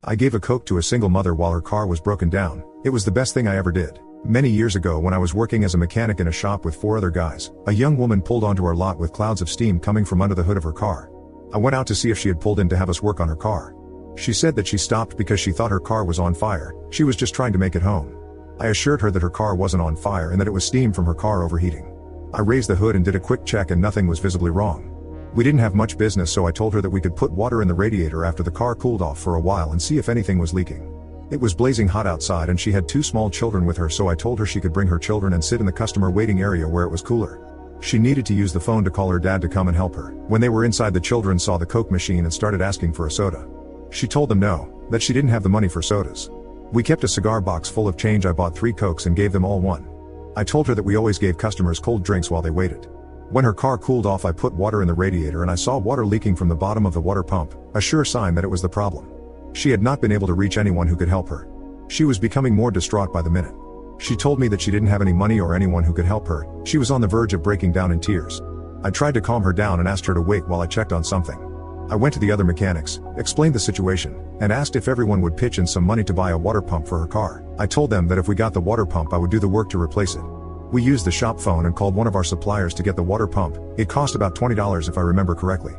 I gave a Coke to a single mother while her car was broken down. It was the best thing I ever did. Many years ago when I was working as a mechanic in a shop with 4 other guys, a young woman pulled onto our lot with clouds of steam coming from under the hood of her car. I went out to see if she had pulled in to have us work on her car. She said that she stopped because she thought her car was on fire. She was just trying to make it home. I assured her that her car wasn't on fire and that it was steam from her car overheating. I raised the hood and did a quick check and nothing was visibly wrong. We didn't have much business, so I told her that we could put water in the radiator after the car cooled off for a while and see if anything was leaking. It was blazing hot outside and she had 2 small children with her, so I told her she could bring her children and sit in the customer waiting area where it was cooler. She needed to use the phone to call her dad to come and help her. When they were inside, the children saw the Coke machine and started asking for a soda. She told them no, that she didn't have the money for sodas. We kept a cigar box full of change. I bought 3 Cokes and gave them all one. I told her that we always gave customers cold drinks while they waited. When her car cooled off, I put water in the radiator and I saw water leaking from the bottom of the water pump, a sure sign that it was the problem. She had not been able to reach anyone who could help her. She was becoming more distraught by the minute. She told me that she didn't have any money or anyone who could help her. She was on the verge of breaking down in tears. I tried to calm her down and asked her to wait while I checked on something. I went to the other mechanics, explained the situation, and asked if everyone would pitch in some money to buy a water pump for her car. I told them that if we got the water pump, I would do the work to replace it. We used the shop phone and called one of our suppliers to get the water pump. It cost about $20 if I remember correctly.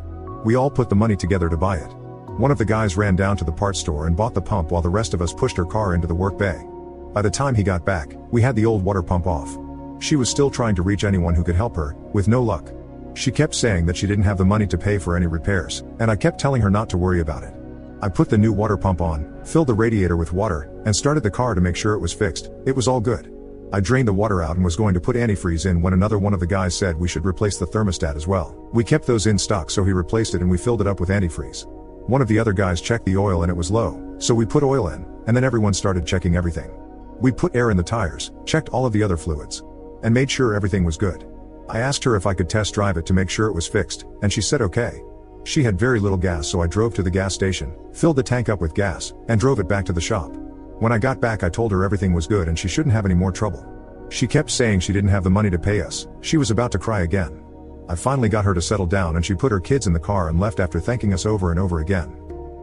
We all put the money together to buy it. One of the guys ran down to the parts store and bought the pump while the rest of us pushed her car into the work bay. By the time he got back, we had the old water pump off. She was still trying to reach anyone who could help her, with no luck. She kept saying that she didn't have the money to pay for any repairs, and I kept telling her not to worry about it. I put the new water pump on, filled the radiator with water, and started the car to make sure it was fixed. It was all good. I drained the water out and was going to put antifreeze in when another one of the guys said we should replace the thermostat as well. We kept those in stock, so he replaced it and we filled it up with antifreeze. One of the other guys checked the oil and it was low, so we put oil in, and then everyone started checking everything. We put air in the tires, checked all of the other fluids, and made sure everything was good. I asked her if I could test drive it to make sure it was fixed, and she said okay. She had very little gas, so I drove to the gas station, filled the tank up with gas, and drove it back to the shop. When I got back, I told her everything was good and she shouldn't have any more trouble. She kept saying she didn't have the money to pay us. She was about to cry again. I finally got her to settle down and she put her kids in the car and left after thanking us over and over again.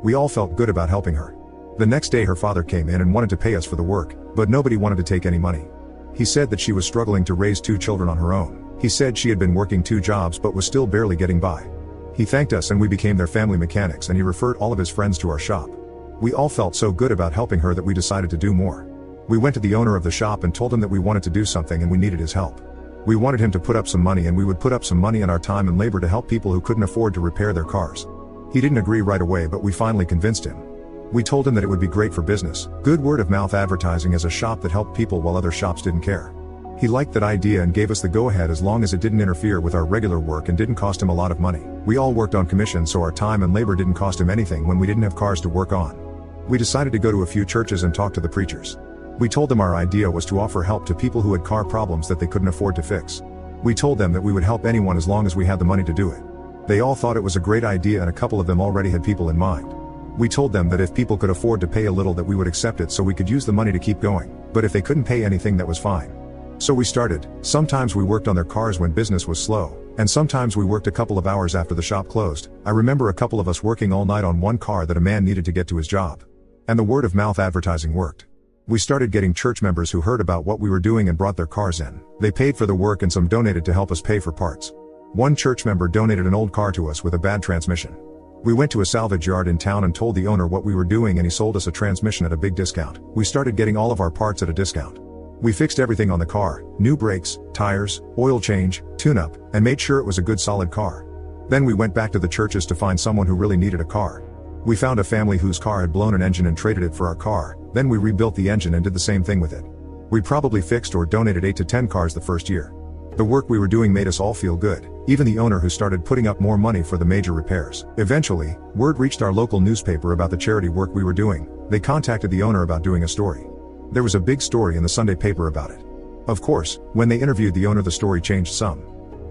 We all felt good about helping her. The next day her father came in and wanted to pay us for the work, but nobody wanted to take any money. He said that she was struggling to raise 2 children on her own. He said she had been working 2 jobs but was still barely getting by. He thanked us and we became their family mechanics, and he referred all of his friends to our shop. We all felt so good about helping her that we decided to do more. We went to the owner of the shop and told him that we wanted to do something and we needed his help. We wanted him to put up some money, and we would put up some money and our time and labor to help people who couldn't afford to repair their cars. He didn't agree right away, but we finally convinced him. We told him that it would be great for business, good word of mouth advertising as a shop that helped people while other shops didn't care. He liked that idea and gave us the go-ahead as long as it didn't interfere with our regular work and didn't cost him a lot of money. We all worked on commission, so our time and labor didn't cost him anything when we didn't have cars to work on. We decided to go to a few churches and talk to the preachers. We told them our idea was to offer help to people who had car problems that they couldn't afford to fix. We told them that we would help anyone as long as we had the money to do it. They all thought it was a great idea, and a couple of them already had people in mind. We told them that if people could afford to pay a little, that we would accept it so we could use the money to keep going, but if they couldn't pay anything, that was fine. So we started. Sometimes we worked on their cars when business was slow, and sometimes we worked a couple of hours after the shop closed. I remember a couple of us working all night on one car that a man needed to get to his job. And the word of mouth advertising worked. We started getting church members who heard about what we were doing and brought their cars in. They paid for the work and some donated to help us pay for parts. One church member donated an old car to us with a bad transmission. We went to a salvage yard in town and told the owner what we were doing, and he sold us a transmission at a big discount. We started getting all of our parts at a discount. We fixed everything on the car, new brakes, tires, oil change, tune-up, and made sure it was a good solid car. Then we went back to the churches to find someone who really needed a car. We found a family whose car had blown an engine and traded it for our car. Then we rebuilt the engine and did the same thing with it. We probably fixed or donated 8 to 10 cars the first year. The work we were doing made us all feel good, even the owner, who started putting up more money for the major repairs. Eventually, word reached our local newspaper about the charity work we were doing. They contacted the owner about doing a story. There was a big story in the Sunday paper about it. Of course, when they interviewed the owner, the story changed some.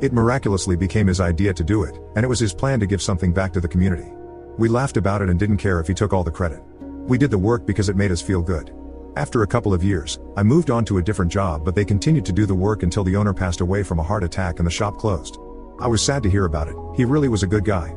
It miraculously became his idea to do it, and it was his plan to give something back to the community. We laughed about it and didn't care if he took all the credit. We did the work because it made us feel good. After a couple of years, I moved on to a different job, but they continued to do the work until the owner passed away from a heart attack and the shop closed. I was sad to hear about it. He really was a good guy.